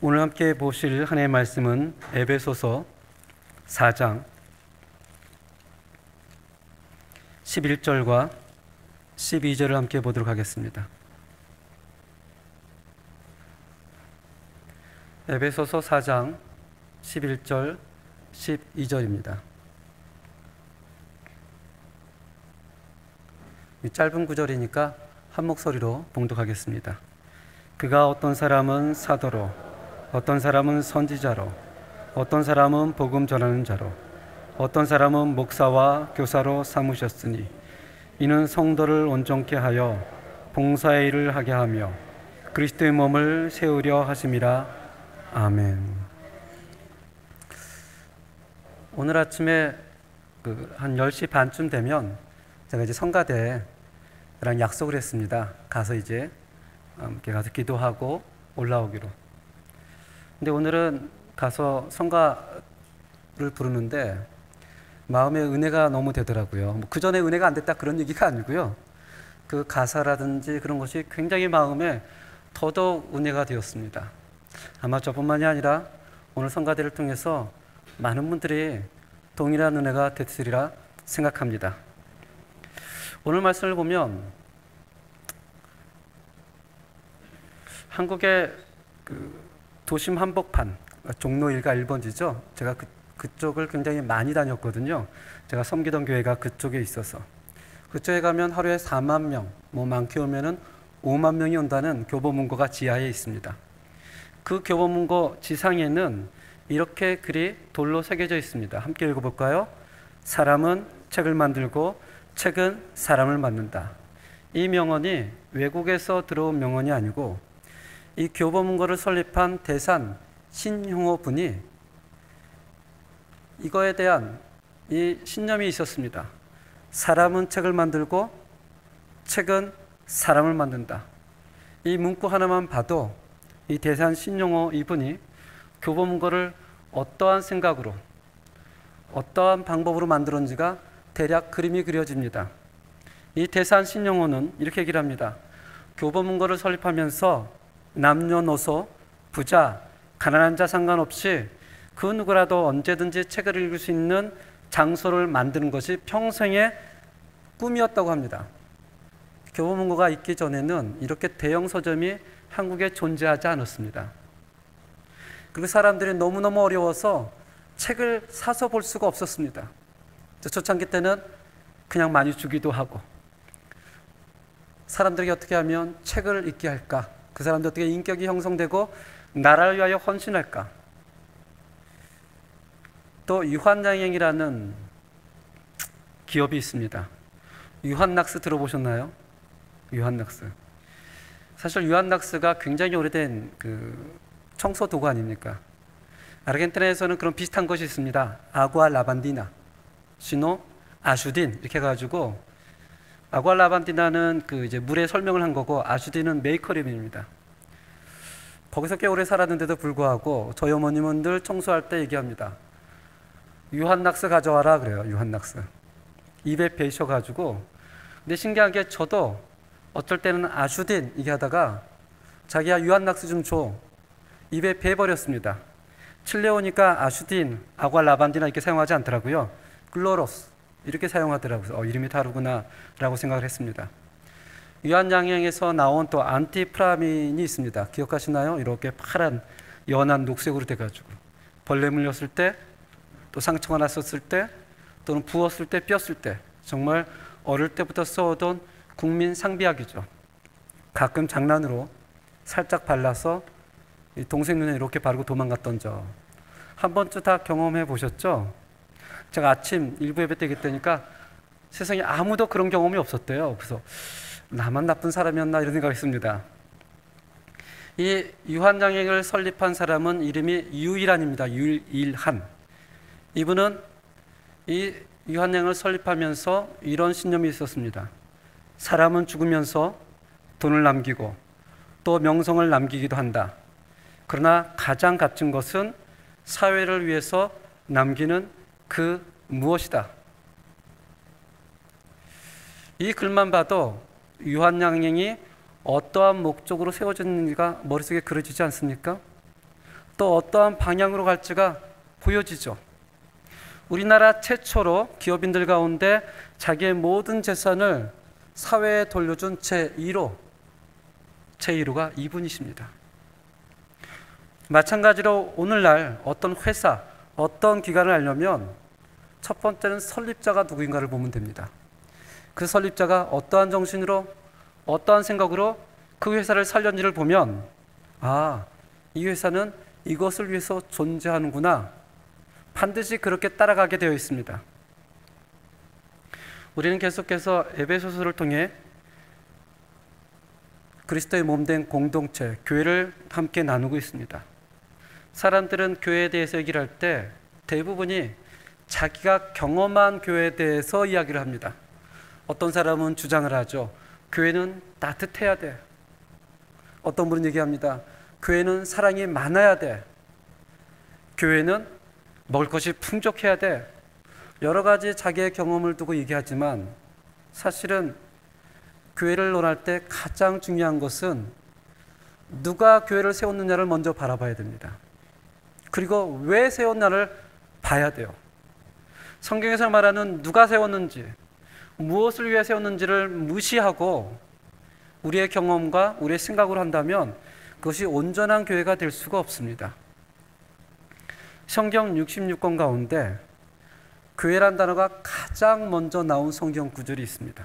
오늘 함께 보실 하나님의 말씀은 에베소서 4장 11절과 12절을 함께 보도록 하겠습니다. 에베소서 4장 11절 12절입니다. 짧은 구절이니까 한 목소리로 봉독하겠습니다. 그가 어떤 사람은 사도로, 어떤 사람은 선지자로, 어떤 사람은 복음 전하는 자로, 어떤 사람은 목사와 교사로 삼으셨으니 이는 성도를 온전케 하여 봉사의 일을 하게 하며 그리스도의 몸을 세우려 하심이라. 아멘. 오늘 아침에 한 10시 반쯤 되면 제가 이제 성가대랑 약속을 했습니다. 가서 이제 함께 가서 기도하고 올라오기로. 근데 오늘은 가서 성가를 부르는데 마음에 은혜가 너무 되더라고요. 그 전에 은혜가 안 됐다 그런 얘기가 아니고요. 그 가사라든지 그런 것이 굉장히 마음에 더더욱 은혜가 되었습니다. 아마 저뿐만이 아니라 오늘 성가대를 통해서 많은 분들이 동일한 은혜가 됐으리라 생각합니다. 오늘 말씀을 보면 한국의 도심 한복판, 종로 1가 1번지죠. 제가 그쪽을 굉장히 많이 다녔거든요. 제가 섬기던 교회가 그쪽에 있어서. 그쪽에 가면 하루에 4만 명, 많게 오면은 5만 명이 온다는 교보문고가 지하에 있습니다. 그 교보문고 지상에는 이렇게 글이 돌로 새겨져 있습니다. 함께 읽어볼까요? 사람은 책을 만들고 책은 사람을 만든다. 이 명언이 외국에서 들어온 명언이 아니고 이 교보문고를 설립한 대산 신형호 분이 이거에 대한 이 신념이 있었습니다. 사람은 책을 만들고 책은 사람을 만든다. 이 문구 하나만 봐도 이 대산 신용호 이분이 교보문고를 어떠한 생각으로 어떠한 방법으로 만들었는지가 대략 그림이 그려집니다. 이 대산 신용호는 이렇게 얘기를 합니다. 교보문고를 설립하면서 남녀노소, 부자, 가난한 자 상관없이 그 누구라도 언제든지 책을 읽을 수 있는 장소를 만드는 것이 평생의 꿈이었다고 합니다. 교보문고가 있기 전에는 이렇게 대형 서점이 한국에 존재하지 않았습니다. 그리고 사람들이 너무너무 어려워서 책을 사서 볼 수가 없었습니다. 초창기 때는 그냥 많이 주기도 하고 사람들에게 어떻게 하면 책을 읽게 할까? 그 사람들 어떻게 인격이 형성되고 나라를 위하여 헌신할까? 또 유한양행이라는 기업이 있습니다. 유한낙스 들어보셨나요? 유한낙스. 사실 유한낙스가 굉장히 오래된 청소 도구 아닙니까? 아르헨티나에서는 그런 비슷한 것이 있습니다. 아구아 라반디나, 시노 아슈딘 이렇게 해가지고 아구아 라반디나는 이제 물에 설명을 한 거고 아슈딘은 메이커림입니다. 거기서 꽤 오래 살았는데도 불구하고 저희 어머님은 늘 청소할 때 얘기합니다. 유한낙스 가져와라 그래요. 유한낙스. 입에 베이셔가지고. 근데 신기한 게 저도 어쩔 때는 아슈딘 이게 하다가 자기야 유한낙스 좀 줘. 입에 베버렸습니다. 칠레 오니까 아슈딘, 아구아 라반디나 이렇게 사용하지 않더라고요. 글로로스 이렇게 사용하더라고요. 이름이 다르구나 라고 생각을 했습니다. 유한양행에서 나온 또 안티프라민이 있습니다. 기억하시나요? 이렇게 파란 연한 녹색으로 돼가지고 벌레 물렸을 때, 또 상처가 났었을 때, 또는 부었을 때, 뼈었을 때 정말 어릴 때부터 써오던 국민 상비약이죠. 가끔 장난으로 살짝 발라서 동생 눈에 이렇게 바르고 도망갔던 적 한 번쯤 다 경험해 보셨죠? 제가 아침 일부 예배 때 그때니까 세상에 아무도 그런 경험이 없었대요. 그래서 나만 나쁜 사람이었나 이런 생각했습니다. 이 유한양행을 설립한 사람은 이름이 유일한입니다. 유일한. 이분은 이 유한양행을 설립하면서 이런 신념이 있었습니다. 사람은 죽으면서 돈을 남기고 또 명성을 남기기도 한다. 그러나 가장 값진 것은 사회를 위해서 남기는 그 무엇이다. 이 글만 봐도 유한양행이 어떠한 목적으로 세워졌는지가 머릿속에 그려지지 않습니까? 또 어떠한 방향으로 갈지가 보여지죠. 우리나라 최초로 기업인들 가운데 자기의 모든 재산을 사회에 돌려준 제1호가 이분이십니다. 마찬가지로 오늘날 어떤 회사, 어떤 기관을 알려면 첫 번째는 설립자가 누구인가를 보면 됩니다. 그 설립자가 어떠한 정신으로, 어떠한 생각으로 그 회사를 살렸는지를 보면 이 회사는 이것을 위해서 존재하는구나, 반드시 그렇게 따라가게 되어 있습니다. 우리는 계속해서 에베소서를 통해 그리스도의 몸된 공동체, 교회를 함께 나누고 있습니다. 사람들은 교회에 대해서 얘기를 할 때 대부분이 자기가 경험한 교회에 대해서 이야기를 합니다. 어떤 사람은 주장을 하죠. 교회는 따뜻해야 돼. 어떤 분은 얘기합니다. 교회는 사랑이 많아야 돼. 교회는 먹을 것이 풍족해야 돼. 여러 가지 자기의 경험을 두고 얘기하지만 사실은 교회를 논할 때 가장 중요한 것은 누가 교회를 세웠느냐를 먼저 바라봐야 됩니다. 그리고 왜 세웠냐를 봐야 돼요. 성경에서 말하는 누가 세웠는지, 무엇을 위해 세웠는지를 무시하고 우리의 경험과 우리의 생각으로 한다면 그것이 온전한 교회가 될 수가 없습니다. 성경 66권 가운데 교회란 단어가 가장 먼저 나온 성경 구절이 있습니다.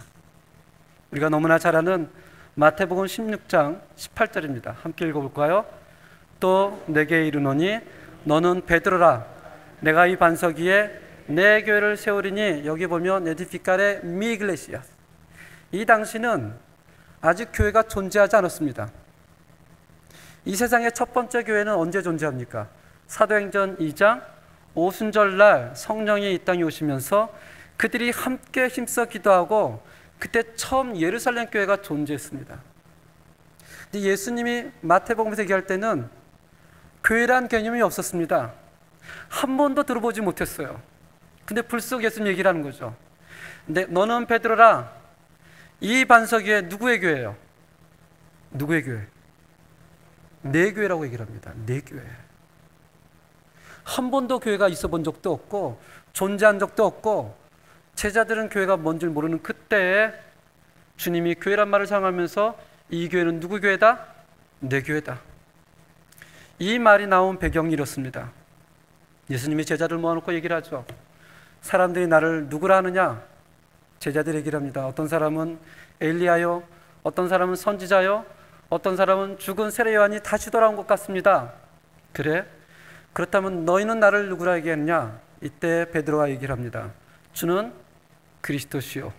우리가 너무나 잘 아는 마태복음 16장 18절입니다. 함께 읽어볼까요? 또 내게 이르노니 너는 베드로라, 내가 이 반석 위에 내 교회를 세우리니. 여기 보면 에디피카레 미 이글레시아, 이 당시는 아직 교회가 존재하지 않았습니다. 이 세상의 첫 번째 교회는 언제 존재합니까? 사도행전 2장 오순절날 성령이 이 땅에 오시면서 그들이 함께 힘써 기도하고 그때 처음 예루살렘 교회가 존재했습니다. 근데 예수님이 마태복음에서 얘기할 때는 교회란 개념이 없었습니다. 한 번도 들어보지 못했어요. 근데 불쑥 예수님 얘기를 하는 거죠. 근데 너는 베드로라, 이 반석 위에 누구의 교회예요? 누구의 교회? 내 교회라고 얘기를 합니다. 내 교회. 한 번도 교회가 있어 본 적도 없고 존재한 적도 없고 제자들은 교회가 뭔지 모르는 그때에 주님이 교회란 말을 사용하면서 이 교회는 누구 교회다? 내 교회다. 이 말이 나온 배경이 이렇습니다. 예수님이 제자들 모아놓고 얘기를 하죠. 사람들이 나를 누구라 하느냐? 제자들이 얘기를 합니다. 어떤 사람은 엘리야요, 어떤 사람은 선지자요, 어떤 사람은 죽은 세례 요한이 다시 돌아온 것 같습니다. 그래? 그렇다면 너희는 나를 누구라 얘기했냐? 이때 베드로가 얘기를 합니다. 주는 그리스도시요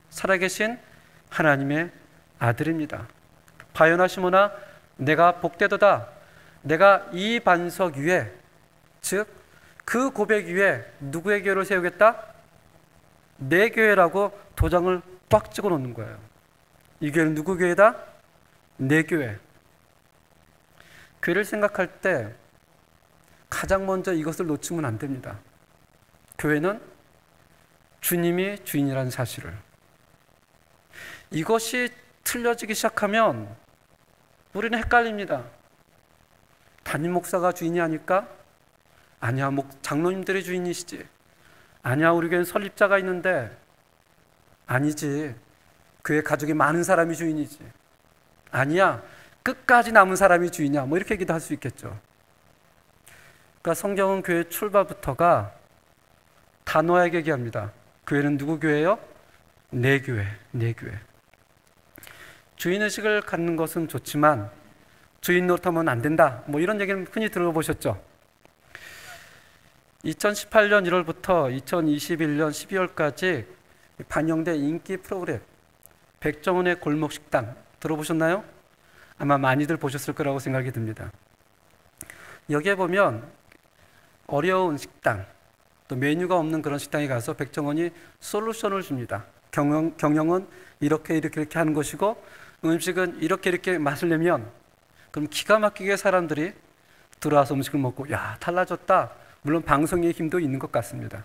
살아계신 하나님의 아들입니다. 바요나 시모나, 내가 복되도다. 내가 이 반석 위에, 즉 그 고백 위에 누구의 교회를 세우겠다? 내 교회라고 도장을 꽉 찍어 놓는 거예요. 이 교회는 누구 교회다? 내 교회. 교회를 생각할 때 가장 먼저 이것을 놓치면 안 됩니다. 교회는 주님이 주인이라는 사실을. 이것이 틀려지기 시작하면 우리는 헷갈립니다. 담임 목사가 주인이 아닐까? 아니야, 장로님들이 주인이시지. 아니야, 우리 교회는 설립자가 있는데. 아니지, 교회 가족이 많은 사람이 주인이지. 아니야, 끝까지 남은 사람이 주인이야. 뭐 이렇게 얘기도 할 수 있겠죠. 그러니까 성경은 교회 출발부터가 단호하게 얘기합니다. 교회는 누구 교회예요? 내 교회, 내 교회. 주인의식을 갖는 것은 좋지만 주인 노릇하면 안 된다. 뭐 이런 얘기는 흔히 들어보셨죠. 2018년 1월부터 2021년 12월까지 반영된 인기 프로그램 백종원의 골목식당 들어보셨나요? 아마 많이들 보셨을 거라고 생각이 듭니다. 여기에 보면 어려운 식당, 또 메뉴가 없는 그런 식당에 가서 백종원이 솔루션을 줍니다. 경영은 이렇게 하는 것이고 음식은 이렇게 맛을 내면, 그럼 기가 막히게 사람들이 들어와서 음식을 먹고 야, 달라졌다. 물론 방송의 힘도 있는 것 같습니다.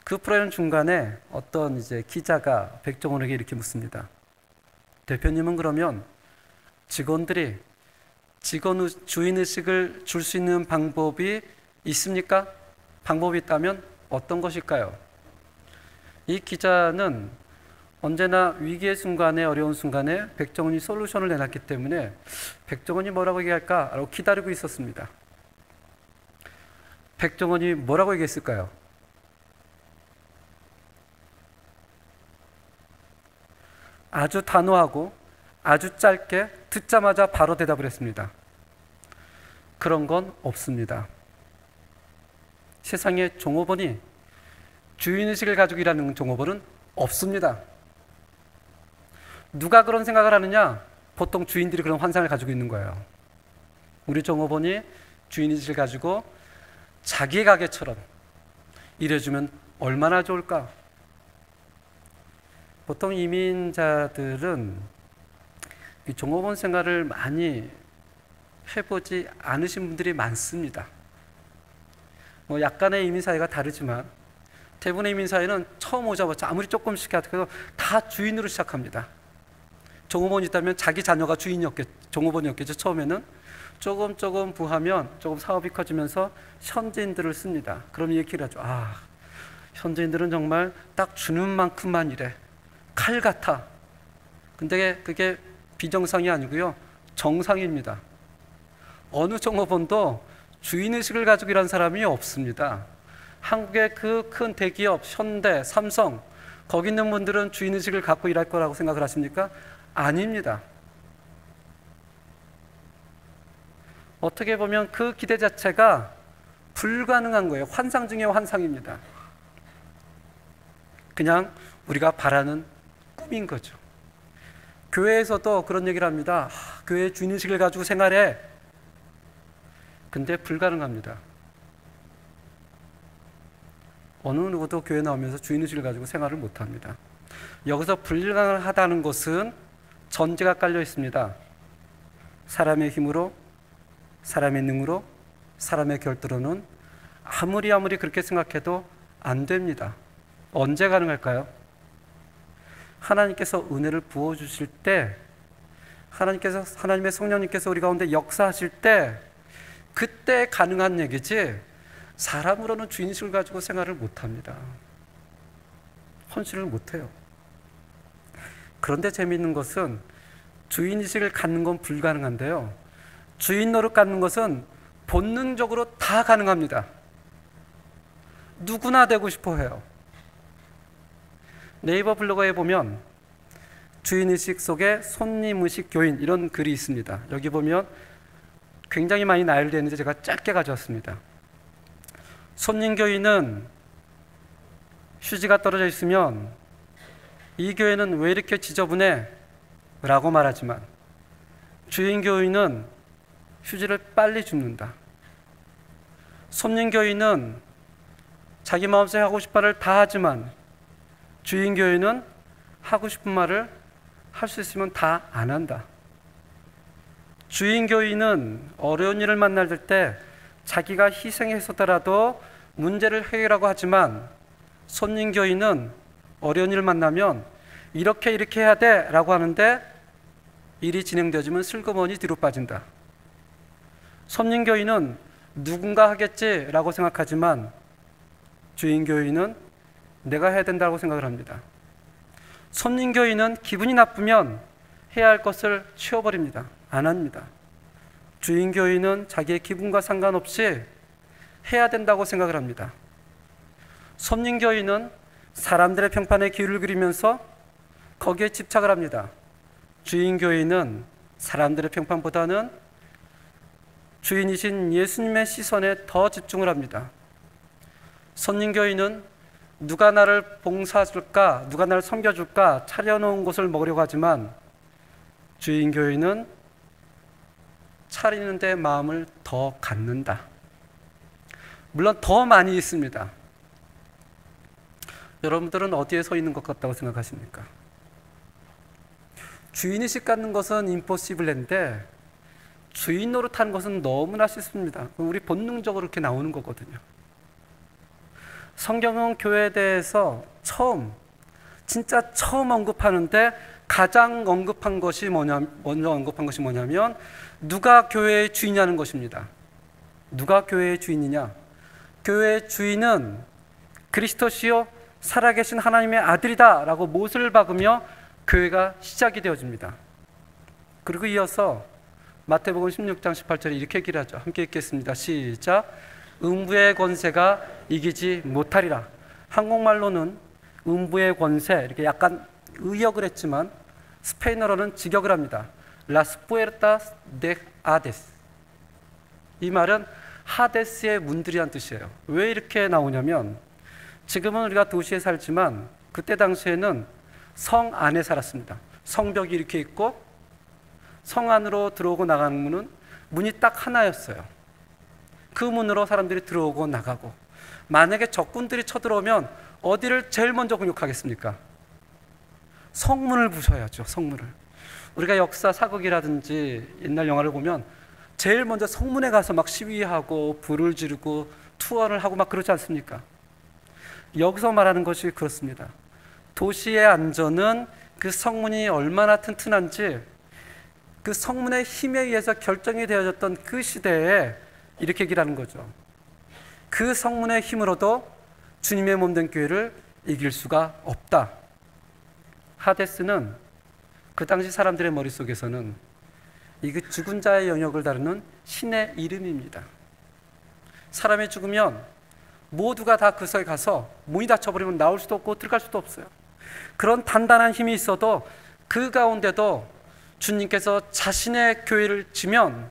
그 프로그램 중간에 어떤 기자가 백종원에게 이렇게 묻습니다. 대표님은 그러면 직원들이 주인의식을 줄 수 있는 방법이 있습니까? 방법이 있다면 어떤 것일까요? 이 기자는 언제나 위기의 순간에, 어려운 순간에 백종원이 솔루션을 내놨기 때문에 백종원이 뭐라고 얘기할까? 라고 기다리고 있었습니다. 백종원이 뭐라고 얘기했을까요? 아주 단호하고 아주 짧게 듣자마자 바로 대답을 했습니다. 그런 건 없습니다. 세상에 종업원이 주인의식을 가지고 일하는 종업원은 없습니다. 누가 그런 생각을 하느냐? 보통 주인들이 그런 환상을 가지고 있는 거예요. 우리 종업원이 주인의식을 가지고 자기 가게처럼 일해주면 얼마나 좋을까? 보통 이민자들은 이 종업원 생활을 많이 해보지 않으신 분들이 많습니다. 뭐 약간의 이민사회가 다르지만 대부분의 이민사회는 처음 오자마자 아무리 조금씩 해도 다 주인으로 시작합니다. 종업원이 있다면 자기 자녀가 종업원이었겠죠. 처음에는 조금 부하면 조금 사업이 커지면서 현지인들을 씁니다. 그럼 얘기를 하죠. 현지인들은 정말 딱 주는 만큼만 일해. 칼 같아. 근데 그게 비정상이 아니고요, 정상입니다. 어느 종업원도 주인의식을 가지고 일하는 사람이 없습니다. 한국의 그 큰 대기업, 현대, 삼성, 거기 있는 분들은 주인의식을 갖고 일할 거라고 생각을 하십니까? 아닙니다. 어떻게 보면 그 기대 자체가 불가능한 거예요. 환상 중에 환상입니다. 그냥 우리가 바라는 꿈인 거죠. 교회에서도 그런 얘기를 합니다. 교회 주인의식을 가지고 생활해. 근데 불가능합니다. 어느 누구도 교회 나오면서 주인의식을 가지고 생활을 못합니다. 여기서 불가능하다는 것은 전제가 깔려 있습니다. 사람의 힘으로, 사람의 능으로, 사람의 결대로는 아무리 그렇게 생각해도 안 됩니다. 언제 가능할까요? 하나님께서 은혜를 부어주실 때, 하나님의 성령님께서 우리 가운데 역사하실 때, 그때 가능한 얘기지, 사람으로는 주인의식을 가지고 생활을 못합니다. 헌신을 못해요. 그런데 재미있는 것은 주인의식을 갖는 건 불가능한데요, 주인 노릇 갖는 것은 본능적으로 다 가능합니다. 누구나 되고 싶어 해요. 네이버 블로그에 보면 주인의식 속에 손님의식 교인, 이런 글이 있습니다. 여기 보면 굉장히 많이 나열되어 있는데 제가 짧게 가져왔습니다. 손님 교인은 휴지가 떨어져 있으면 이 교회는 왜 이렇게 지저분해? 라고 말하지만, 주인 교인은 휴지를 빨리 줍는다. 손님 교인은 자기 마음속에 하고 싶은 말을 다 하지만, 주인 교인은 하고 싶은 말을 할 수 있으면 다 안 한다. 주인 교인은 어려운 일을 만날 때 자기가 희생해서더라도 문제를 해결하고 하지만, 손님 교인은 어려운 일을 만나면 이렇게 해야 돼 라고 하는데 일이 진행되어지면 슬그머니 뒤로 빠진다. 손님 교인은 누군가 하겠지 라고 생각하지만, 주인 교인은 내가 해야 된다고 생각을 합니다. 손님 교인은 기분이 나쁘면 해야 할 것을 치워버립니다. 안 합니다. 주인 교인은 자기의 기분과 상관없이 해야 된다고 생각을 합니다. 손님 교인은 사람들의 평판에 기울을 그리면서 거기에 집착을 합니다. 주인 교인은 사람들의 평판보다는 주인이신 예수님의 시선에 더 집중을 합니다. 손님 교인은 누가 나를 봉사해줄까, 누가 나를 섬겨줄까 차려놓은 곳을 먹으려고 하지만, 주인 교인은 차리는 데 마음을 더 갖는다. 물론 더 많이 있습니다. 여러분들은 어디에 서 있는 것 같다고 생각하십니까? 주인의식 갖는 것은 임포시블인데 주인 노릇하는 것은 너무나 쉽습니다. 우리 본능적으로 이렇게 나오는 거거든요. 성경은 교회에 대해서 진짜 처음 언급하는데 가장 언급한 것이 먼저 언급한 것이 뭐냐면 누가 교회의 주인이냐는 것입니다. 누가 교회의 주인이냐? 교회의 주인은 그리스도시요 살아계신 하나님의 아들이다 라고 못을 박으며 교회가 시작이 되어집니다. 그리고 이어서 마태복음 16장 18절에 이렇게 얘기를 하죠. 함께 읽겠습니다. 시작. 음부의 권세가 이기지 못하리라. 한국말로는 음부의 권세 이렇게 약간 의역을 했지만 스페인어로는 직역을 합니다. Las puertas de Hades. 이 말은 하데스의 문들이란 뜻이에요. 왜 이렇게 나오냐면 지금은 우리가 도시에 살지만 그때 당시에는 성 안에 살았습니다. 성벽이 이렇게 있고 성 안으로 들어오고 나가는 문이 딱 하나였어요. 그 문으로 사람들이 들어오고 나가고, 만약에 적군들이 쳐들어오면 어디를 제일 먼저 공격하겠습니까? 성문을 부숴야죠. 성문을. 우리가 역사 사극이라든지 옛날 영화를 보면 제일 먼저 성문에 가서 막 시위하고 불을 지르고 투어를 하고 막 그러지 않습니까? 여기서 말하는 것이 그렇습니다. 도시의 안전은 그 성문이 얼마나 튼튼한지 그 성문의 힘에 의해서 결정이 되어졌던 그 시대에 이렇게 얘기를 하는 거죠. 그 성문의 힘으로도 주님의 몸된 교회를 이길 수가 없다. 하데스는 그 당시 사람들의 머릿속에서는 이 죽은 자의 영역을 다루는 신의 이름입니다. 사람이 죽으면 모두가 다 그곳에 가서 문이 닫혀버리면 나올 수도 없고 들어갈 수도 없어요. 그런 단단한 힘이 있어도 그 가운데도 주님께서 자신의 교회를 지면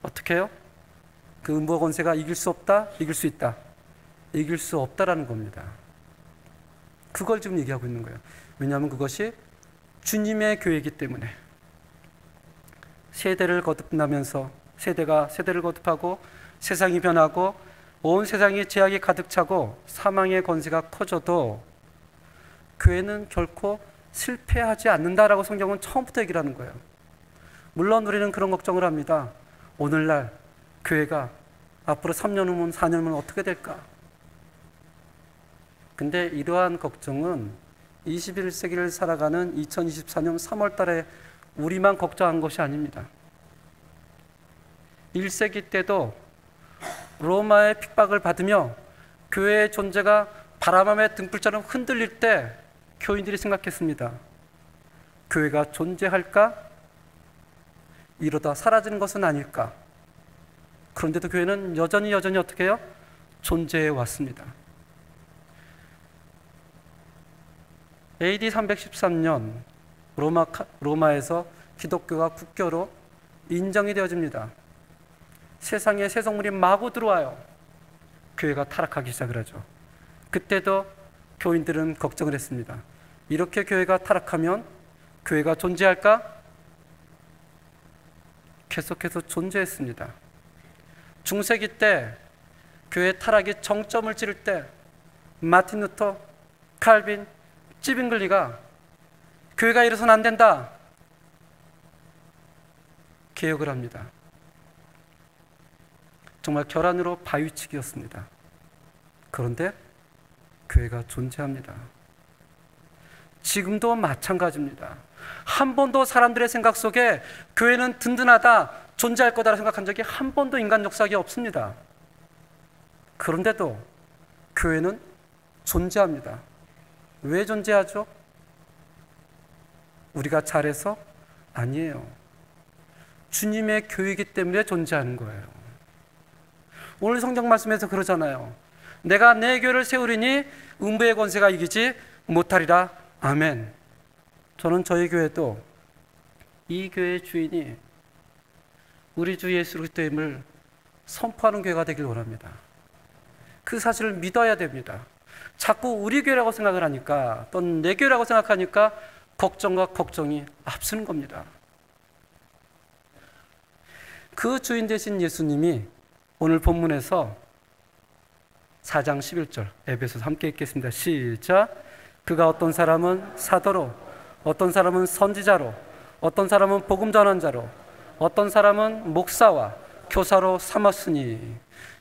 어떻게 해요? 그 음부의 권세가 이길 수 없다? 이길 수 있다? 이길 수 없다라는 겁니다. 그걸 지금 얘기하고 있는 거예요. 왜냐하면 그것이 주님의 교회이기 때문에. 세대를 거듭나면서 세대가 세대를 거듭하고 세상이 변하고 온 세상이 죄악이 가득 차고 사망의 권세가 커져도 교회는 결코 실패하지 않는다라고 성경은 처음부터 얘기를 하는 거예요. 물론 우리는 그런 걱정을 합니다. 오늘날 교회가 앞으로 3년 후면 4년 후면 어떻게 될까? 근데 이러한 걱정은 21세기를 살아가는 2024년 3월 달에 우리만 걱정한 것이 아닙니다. 1세기 때도 로마의 핍박을 받으며 교회의 존재가 바람의 등불처럼 흔들릴 때 교인들이 생각했습니다. 교회가 존재할까? 이러다 사라지는 것은 아닐까? 그런데도 교회는 여전히 어떻게 해요? 존재해 왔습니다. AD 313년 로마에서 기독교가 국교로 인정이 되어집니다. 세상에 새 성물이 마구 들어와요. 교회가 타락하기 시작을 하죠. 그때도 교인들은 걱정을 했습니다. 이렇게 교회가 타락하면 교회가 존재할까? 계속해서 존재했습니다. 중세기 때 교회 타락이 정점을 찌를 때 마틴 루터, 칼빈, 찌빙글리가 교회가 이래서는 안 된다 개혁을 합니다. 정말 결함으로 바위치기였습니다. 그런데 교회가 존재합니다. 지금도 마찬가지입니다. 한 번도 사람들의 생각 속에 교회는 든든하다, 존재할 거다 생각한 적이 한 번도 인간 역사에 없습니다. 그런데도 교회는 존재합니다. 왜 존재하죠? 우리가 잘해서? 아니에요. 주님의 교회이기 때문에 존재하는 거예요. 오늘 성경 말씀에서 그러잖아요. 내가 내 교회를 세우리니 음부의 권세가 이기지 못하리라. 아멘. 저는 저희 교회도 이 교회의 주인이 우리 주 예수 그리스도임을 선포하는 교회가 되길 원합니다. 그 사실을 믿어야 됩니다. 자꾸 우리 교회라고 생각을 하니까, 또는 내 교회라고 생각하니까 걱정과 걱정이 앞서는 겁니다. 그 주인 되신 예수님이 오늘 본문에서 4장 11절 에베소서 함께 읽겠습니다. 시작. 그가 어떤 사람은 사도로, 어떤 사람은 선지자로, 어떤 사람은 복음 전환자로, 어떤 사람은 목사와 교사로 삼았으니.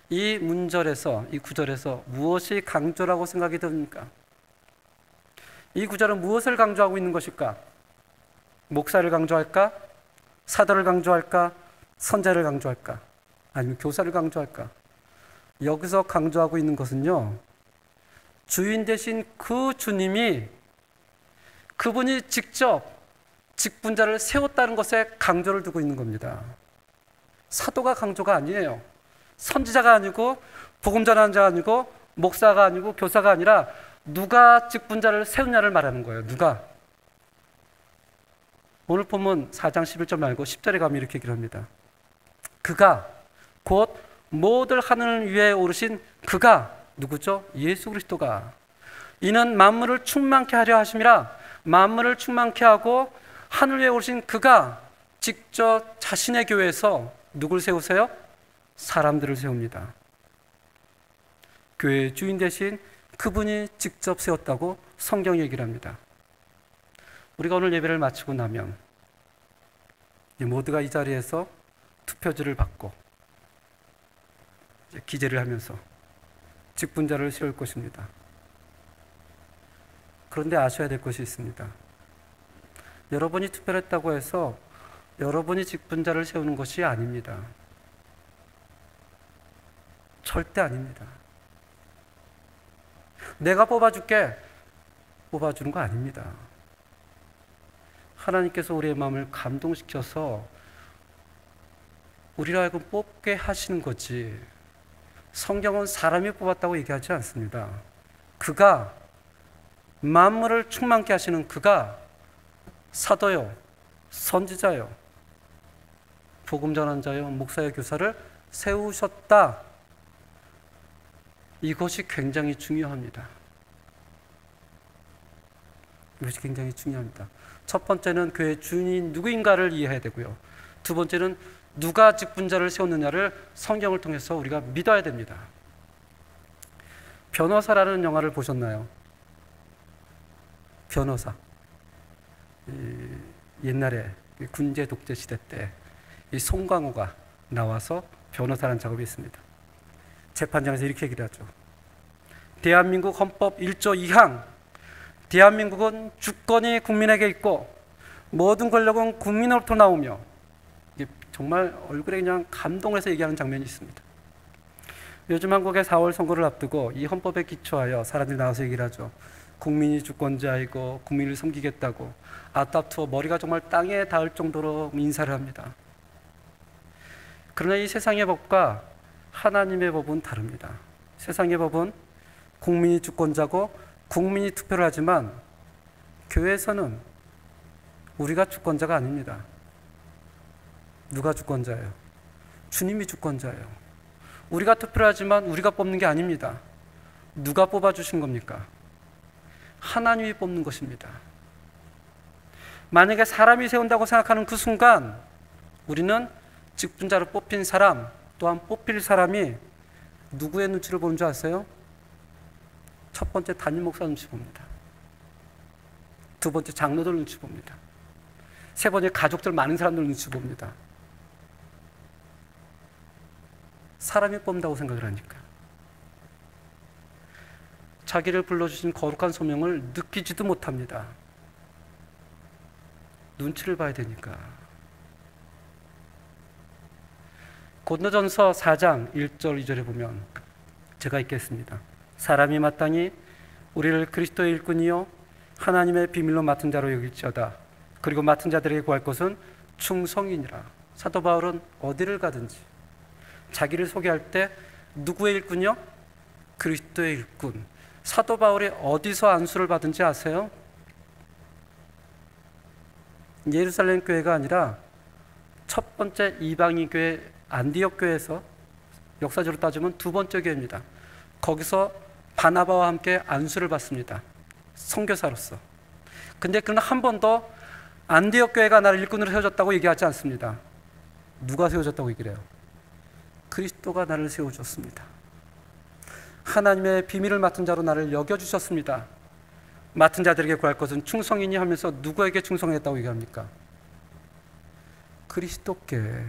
이 문절에서, 이 구절에서 무엇이 강조라고 생각이 듭니까? 이 구절은 무엇을 강조하고 있는 것일까? 목사를 강조할까? 사도를 강조할까? 선자를 강조할까? 아니면 교사를 강조할까? 여기서 강조하고 있는 것은요, 주인 되신 그 주님이 그분이 직접 직분자를 세웠다는 것에 강조를 두고 있는 겁니다. 사도가 강조가 아니에요. 선지자가 아니고 복음 전하는 자가 아니고 목사가 아니고 교사가 아니라 누가 직분자를 세우냐를 말하는 거예요. 누가? 오늘 본문 4장 11절 말고 10절에 가면 이렇게 얘기를 합니다. 그가 곧 모든 하늘 위에 오르신 그가 누구죠? 예수 그리스도가 이는 만물을 충만케 하려 하심이라. 만물을 충만케 하고 하늘 위에 오르신 그가 직접 자신의 교회에서 누굴 세우세요? 사람들을 세웁니다. 교회의 주인 대신 그분이 직접 세웠다고 성경이 얘기를 합니다. 우리가 오늘 예배를 마치고 나면 모두가 이 자리에서 투표지를 받고 기재를 하면서 직분자를 세울 것입니다. 그런데 아셔야 될 것이 있습니다. 여러분이 투표를 했다고 해서 여러분이 직분자를 세우는 것이 아닙니다. 절대 아닙니다. 내가 뽑아줄게, 뽑아주는 거 아닙니다. 하나님께서 우리의 마음을 감동시켜서 우리로 하여금 뽑게 하시는 거지, 성경은 사람이 뽑았다고 얘기하지 않습니다. 그가 만물을 충만케 하시는 그가 사도요, 선지자요, 복음 전한 자요, 목사요, 교사를 세우셨다. 이것이 굉장히 중요합니다. 이것이 굉장히 중요합니다. 첫 번째는 교회의 주인이 누구인가를 이해해야 되고요. 두 번째는 누가 직분자를 세웠느냐를 성경을 통해서 우리가 믿어야 됩니다. 변호사라는 영화를 보셨나요? 변호사. 옛날에 군제 독재 시대 때 이 송강호가 나와서 변호사라는 작업이 있습니다. 재판장에서 이렇게 얘기를 하죠. 대한민국 헌법 1조 2항 대한민국은 주권이 국민에게 있고 모든 권력은 국민으로부터 나오며, 이게 정말 얼굴에 그냥 감동해서 얘기하는 장면이 있습니다. 요즘 한국의 4월 선거를 앞두고 이 헌법에 기초하여 사람들이 나와서 얘기를 하죠. 국민이 주권자이고 국민을 섬기겠다고 아따투어 머리가 정말 땅에 닿을 정도로 인사를 합니다. 그러나 이 세상의 법과 하나님의 법은 다릅니다. 세상의 법은 국민이 주권자고 국민이 투표를 하지만 교회에서는 우리가 주권자가 아닙니다. 누가 주권자예요? 주님이 주권자예요. 우리가 투표를 하지만 우리가 뽑는 게 아닙니다. 누가 뽑아주신 겁니까? 하나님이 뽑는 것입니다. 만약에 사람이 세운다고 생각하는 그 순간 우리는 직분자로 뽑힌 사람 또한 뽑힐 사람이 누구의 눈치를 보는 줄 아세요? 첫 번째 담임 목사 눈치 봅니다. 두 번째 장로들 눈치 봅니다. 세 번째 가족들 많은 사람들 눈치 봅니다. 사람이 뽑는다고 생각을 하니까. 자기를 불러주신 거룩한 소명을 느끼지도 못합니다. 눈치를 봐야 되니까. 고린도전서 4장 1절 2절에 보면 제가 읽겠습니다. 사람이 마땅히 우리를 그리스도의 일꾼이요 하나님의 비밀로 맡은 자로 여길지어다. 그리고 맡은 자들에게 구할 것은 충성이니라. 사도 바울은 어디를 가든지 자기를 소개할 때 누구의 일꾼이요? 그리스도의 일꾼. 사도 바울이 어디서 안수를 받은지 아세요? 예루살렘 교회가 아니라 첫 번째 이방인 교회 안디옥 교회에서 역사적으로 따지면 두 번째 교회입니다. 거기서 바나바와 함께 안수를 받습니다. 선교사로서. 근데 그는 한 번도 안디옥 교회가 나를 일꾼으로 세워줬다고 얘기하지 않습니다. 누가 세워줬다고 얘기를 해요? 그리스도가 나를 세워줬습니다. 하나님의 비밀을 맡은 자로 나를 여겨주셨습니다. 맡은 자들에게 구할 것은 충성이니 하면서 누구에게 충성했다고 얘기합니까? 그리스도께.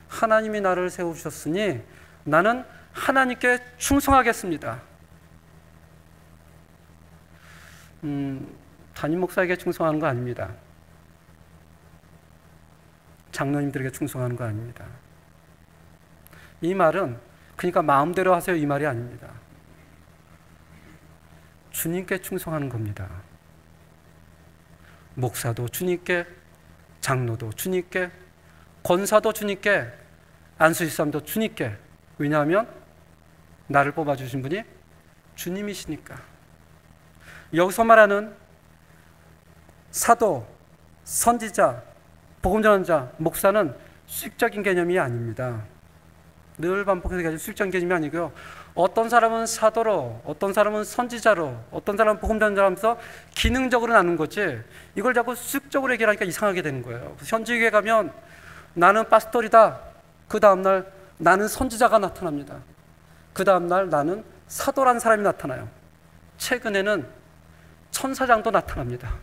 하나님이 나를 세우셨으니 나는 하나님께 충성하겠습니다. 담임 목사에게 충성하는 거 아닙니다. 장로님들에게 충성하는 거 아닙니다. 이 말은 그러니까 마음대로 하세요 이 말이 아닙니다. 주님께 충성하는 겁니다. 목사도 주님께, 장로도 주님께, 권사도 주님께, 안수집사님도 주님께. 왜냐하면 나를 뽑아주신 분이 주님이시니까. 여기서 말하는 사도, 선지자, 복음전환자, 목사는 수직적인 개념이 아닙니다. 늘 반복해서 얘기하죠. 수직적인 개념이 아니고요. 어떤 사람은 사도로, 어떤 사람은 선지자로, 어떤 사람은 복음전환자로 하면서 기능적으로 나눈 거지, 이걸 자꾸 수직적으로 얘기하니까 이상하게 되는 거예요. 현지교회 가면 나는 파스토리다. 그 다음날 나는 선지자가 나타납니다. 그 다음날 나는 사도란 사람이 나타나요. 최근에는 천사장도 나타납니다.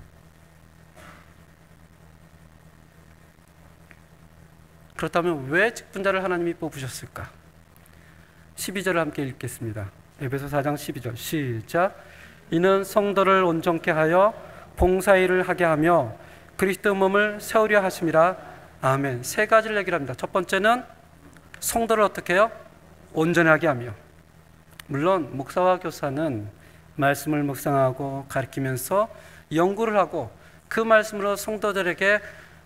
그렇다면 왜 직분자를 하나님이 뽑으셨을까? 12절을 함께 읽겠습니다. 에베소 4장 12절 시작. 이는 성도를 온전케 하여 봉사일을 하게 하며 그리스도 몸을 세우려 하심이라. 아멘. 세 가지를 얘기를 합니다. 첫 번째는 성도를 어떻게 해요? 온전하게 하며. 물론 목사와 교사는 말씀을 묵상하고 가르치면서 연구를 하고 그 말씀으로 성도들에게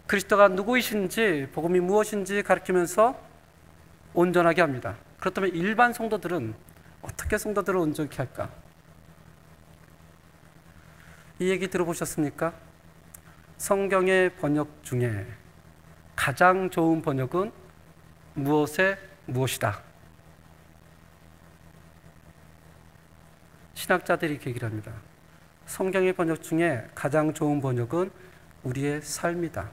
그리스도가 누구이신지, 복음이 무엇인지 가르치면서 온전하게 합니다. 그렇다면 일반 성도들은 어떻게 성도들을 온전케 할까? 이 얘기 들어보셨습니까? 성경의 번역 중에 가장 좋은 번역은 무엇의 무엇이다. 신학자들이 이렇게 얘기를 합니다. 성경의 번역 중에 가장 좋은 번역은 우리의 삶이다.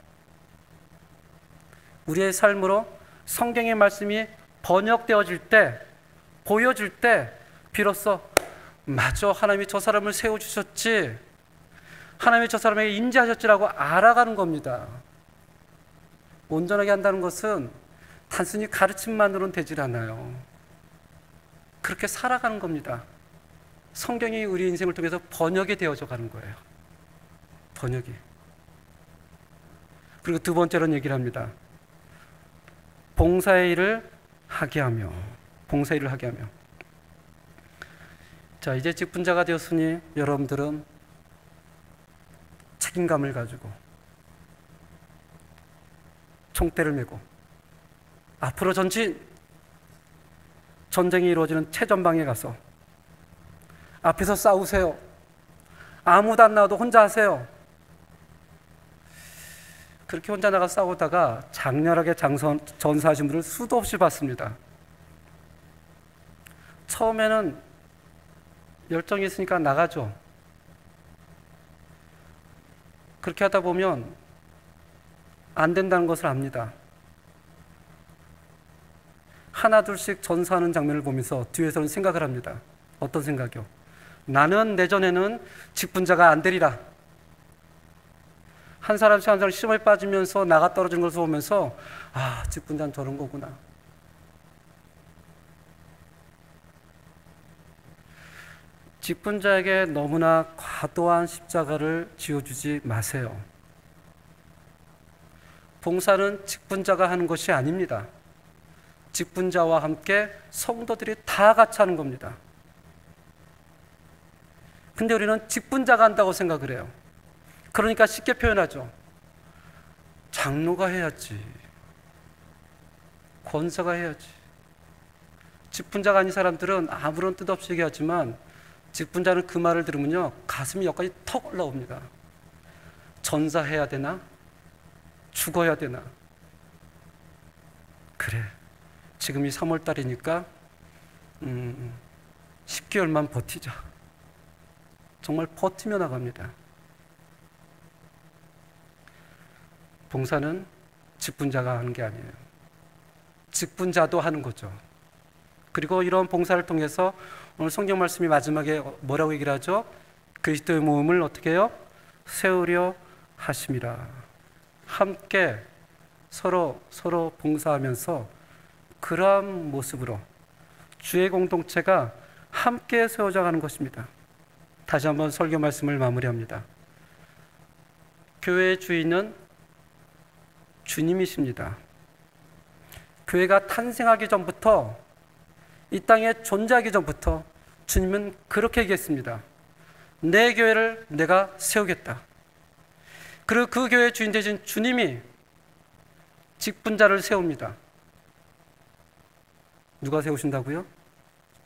우리의 삶으로 성경의 말씀이 번역되어질 때, 보여질 때 비로소 맞아, 하나님이 저 사람을 세워주셨지, 하나님이 저 사람에게 인지하셨지라고 알아가는 겁니다. 온전하게 한다는 것은 단순히 가르침만으로는 되질 않아요. 그렇게 살아가는 겁니다. 성경이 우리 인생을 통해서 번역이 되어져 가는 거예요. 번역이. 그리고 두 번째로는 얘기를 합니다. 봉사의 일을 하게 하며. 봉사의 일을 하게 하며. 자, 이제 직분자가 되었으니 여러분들은 책임감을 가지고 총대를 메고 앞으로 전진, 전쟁이 이루어지는 최전방에 가서 앞에서 싸우세요. 아무도 안 나와도 혼자 하세요. 그렇게 혼자 나가 싸우다가 장렬하게 전사하신 분을 수도 없이 봤습니다. 처음에는 열정이 있으니까 나가죠. 그렇게 하다 보면 안 된다는 것을 압니다. 하나 둘씩 전사하는 장면을 보면서 뒤에서는 생각을 합니다. 어떤 생각이요? 나는 내전에는 직분자가 안 되리라. 한 사람씩 한 사람 시험에 빠지면서 나가 떨어진 것을 보면서 아, 직분자는 저런 거구나. 직분자에게 너무나 과도한 십자가를 지어주지 마세요. 봉사는 직분자가 하는 것이 아닙니다. 직분자와 함께 성도들이 다 같이 하는 겁니다. 근데 우리는 직분자가 한다고 생각을 해요. 그러니까 쉽게 표현하죠. 장로가 해야지. 권사가 해야지. 직분자가 아닌 사람들은 아무런 뜻 없이 얘기하지만 직분자는 그 말을 들으면요, 가슴이 여기까지 턱 올라옵니다. 전사해야 되나? 죽어야 되나? 그래, 지금이 3월달이니까 10개월만 버티자. 정말 버티며 나갑니다. 봉사는 직분자가 하는 게 아니에요. 직분자도 하는 거죠. 그리고 이런 봉사를 통해서 오늘 성경 말씀이 마지막에 뭐라고 얘기를 하죠? 그리스도의 몸을 어떻게 해요? 세우려 하심이라. 함께 서로 봉사하면서 그러한 모습으로 주의 공동체가 함께 세워져 가는 것입니다. 다시 한번 설교 말씀을 마무리합니다. 교회의 주인은 주님이십니다. 교회가 탄생하기 전부터, 이 땅에 존재하기 전부터 주님은 그렇게 얘기했습니다. 내 교회를 내가 세우겠다. 그리고 그 교회의 주인 되신 주님이 직분자를 세웁니다. 누가 세우신다고요?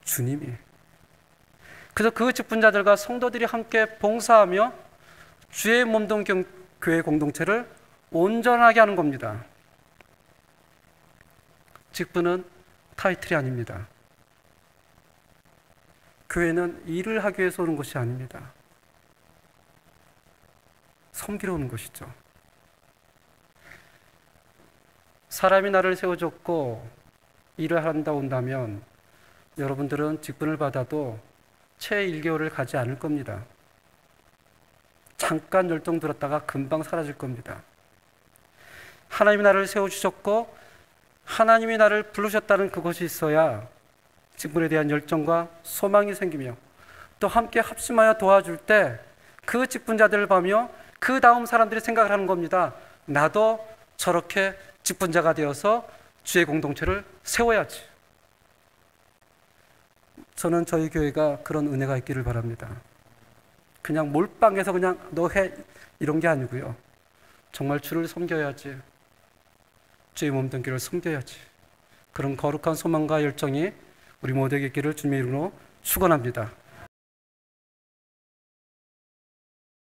주님이. 그래서 그 직분자들과 성도들이 함께 봉사하며 주의 몸된 교회 공동체를 온전하게 하는 겁니다. 직분은 타이틀이 아닙니다. 교회는 일을 하기 위해서 오는 것이 아닙니다. 섬기러 오는 것이죠. 사람이 나를 세워줬고 일을 한다 온다면 여러분들은 직분을 받아도 채 1개월을 가지 않을 겁니다. 잠깐 열정 들었다가 금방 사라질 겁니다. 하나님이 나를 세워주셨고 하나님이 나를 부르셨다는 그것이 있어야 직분에 대한 열정과 소망이 생기며 또 함께 합심하여 도와줄 때 그 직분자들을 보며 그 다음 사람들이 생각을 하는 겁니다. 나도 저렇게 직분자가 되어서 주의 공동체를 세워야지. 저는 저희 교회가 그런 은혜가 있기를 바랍니다. 그냥 몰빵해서 그냥 너 해 이런 게 아니고요. 정말 주를 섬겨야지. 주의 몸된 교회를 섬겨야지. 그런 거룩한 소망과 열정이 우리 모두에게 있기를 주님의 이름으로 축원합니다.